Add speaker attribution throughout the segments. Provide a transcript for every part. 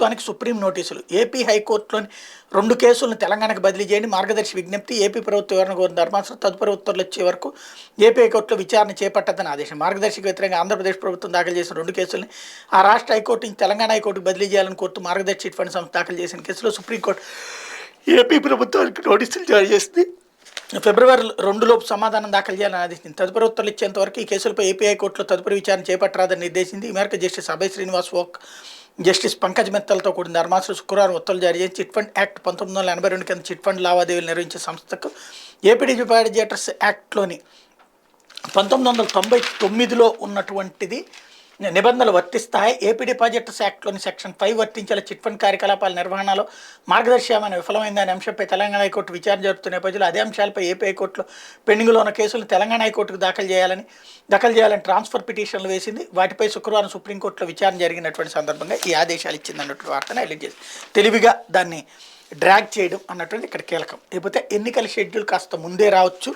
Speaker 1: ప్రభుత్వానికి సుప్రీం నోటీసులు. ఏపీ హైకోర్టులోని 2 కేసులను తెలంగాణకు బదిలీ చేయండి. మార్గదర్శి విజ్ఞప్తి. ఏపీ ప్రభుత్వ వివరణ కోరిన ధర్మాసనం తదుపరి ఉత్తర్వులు వచ్చే వరకు ఏపీ హైకోర్టులో విచారణ చేపట్టద్దని ఆదేశం. మార్గదర్శికి వ్యతిరేకంగా ఆంధ్రప్రదేశ్ ప్రభుత్వం దాఖలు చేసిన 2 కేసుల్ని ఆ రాష్ట్ర హైకోర్టు నుంచి తెలంగాణ హైకోర్టుకు బదిలీ చేయాలని కోరుతూ మార్గదర్శి చిట్ ఫండ్ సంస్థ దాఖలు చేసిన కేసులో సుప్రీంకోర్టు ఏపీ ప్రభుత్వానికి నోటీసులు జారీ చేసింది. ఫిబ్రవరి 2లోపు సమాధానం దాఖలు చేయాలని ఆదేశించింది. తదుపరి ఉత్తర్వులు ఇచ్చేంత వరకు ఈ కేసులపై ఏపీ హైకోర్టులో తదుపరి విచారణ చేపట్టరాదని నిర్దేశించింది. ఈ మేరకు జస్టిస్ అభయ్ శ్రీనివాస్ ఓక్, జస్టిస్ పంకజ్ మిత్తల్తో కూడిన ధర్మాసనం శుక్రవారం ఉత్తర్వులు జారీ చేసి చిట్ ఫండ్ యాక్ట్ 1982 కింద చిట్ ఫండ్ లావాదేవీలు నిర్వహించే సంస్థకు ఏపీ డిపాజిటర్స్ యాక్ట్లోని 1999లో ఉన్నటువంటిది నిబంధనలు వర్తిస్తాయి. ఏపీ డిపాజిటర్స్ యాక్ట్లోని సెక్షన్ 5 వర్తించేలా చిట్ ఫండ్ కార్యకలాపాల నిర్వహణలో మార్గదర్శి ఏమైనా విఫలమైందనే అంశంపై తెలంగాణ హైకోర్టు విచారణ జరుపుతున్న నేపథ్యంలో అదే అంశాలపై ఏపీ హైకోర్టులో పెండింగ్లో ఉన్న కేసులు తెలంగాణ హైకోర్టుకు దాఖలు చేయాలని ట్రాన్స్ఫర్ పిటిషన్లు వేసింది. వాటిపై శుక్రవారం సుప్రీంకోర్టులో విచారణ జరిగినటువంటి సందర్భంగా ఈ ఆదేశాలు ఇచ్చింది అన్నటువంటి వార్తను హైలైట్ చేసి తెలివిగా దాన్ని డ్రాగ్ చేయడం అన్నటువంటి ఇక్కడ కీలకం. లేకపోతే ఎన్నికల షెడ్యూల్ కాస్త ముందే రావచ్చు.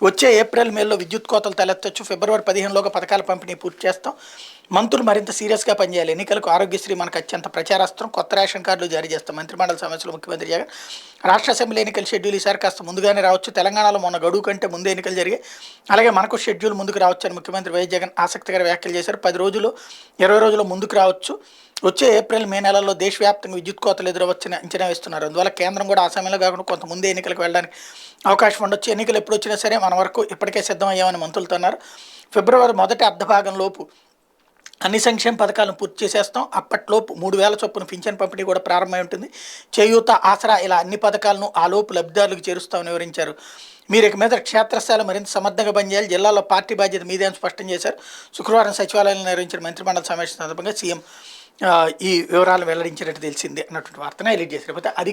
Speaker 1: వచ్చే ఏప్రిల్ మేలో విద్యుత్ కోతలు తలెత్తవచ్చు. ఫిబ్రవరి 15లోగా పథకాల పంపిణీ పూర్తి చేస్తాం. మంత్రులు మరింత సీరియస్గా పనిచేయాలి. ఎన్నికలకు ఆరోగ్యశ్రీ మనకు అత్యంత ప్రచారాస్త్రం. కొత్త రేషన్ కార్డులు జారీ చేస్తాం. మంత్రిమండలి సమావేశంలో ముఖ్యమంత్రి జగన్. రాష్ట్ర అసెంబ్లీ ఎన్నికల షెడ్యూల్ ఈసారి కాస్త ముందుగానే రావచ్చు. తెలంగాణలో మొన్న గడువు కంటే ముందే ఎన్నికలు జరిగాయి. అలాగే మనకు షెడ్యూల్ ముందుకు రావచ్చు అని ముఖ్యమంత్రి వైఎస్ జగన్ ఆసక్తికర వ్యాఖ్యలు చేశారు. 10 రోజులు 20 రోజులు ముందుకు రావచ్చు. వచ్చే ఏప్రిల్ మే నెలల్లో దేశవ్యాప్తంగా విద్యుత్ కోతలు ఎదురవచ్చని అంచనా వేస్తున్నారు. అందువల్ల కేంద్రం కూడా ఆ సమయంలో కాకుండా కొంత ముందే ఎన్నికలకు వెళ్ళడానికి అవకాశం ఉండొచ్చు. ఎన్నికలు ఎప్పుడు వచ్చినా సరే మన వరకు ఇప్పటికే సిద్ధమయ్యామని మంత్రులతో అన్నారు. ఫిబ్రవరి మొదటి అర్ధభాగంలోపు అన్ని సంక్షేమ పథకాలను పూర్తి చేసేస్తాం. అప్పట్లోపు 3000 చొప్పున పింఛన్ పంపిణీ కూడా ప్రారంభమై ఉంటుంది. చేయూత, ఆసరా ఇలా అన్ని పథకాలను ఆ లోపు లబ్ధిదారులకు చేరుస్తామని వివరించారు. మీరు ఇక మీద క్షేత్రస్థాయిలో మరింత సమర్థంగా పనిచేయాలి. జిల్లాలో పార్టీ బాధ్యత మీదే అని స్పష్టం చేశారు. శుక్రవారం సచివాలయంలో నిర్వహించిన మంత్రిమండలి సమావేశం సందర్భంగా సీఎం ఈ వివరాలు వెల్లడించినట్టు తెలిసింది అన్నటువంటి వార్తను హైలైట్ చేశారు. అది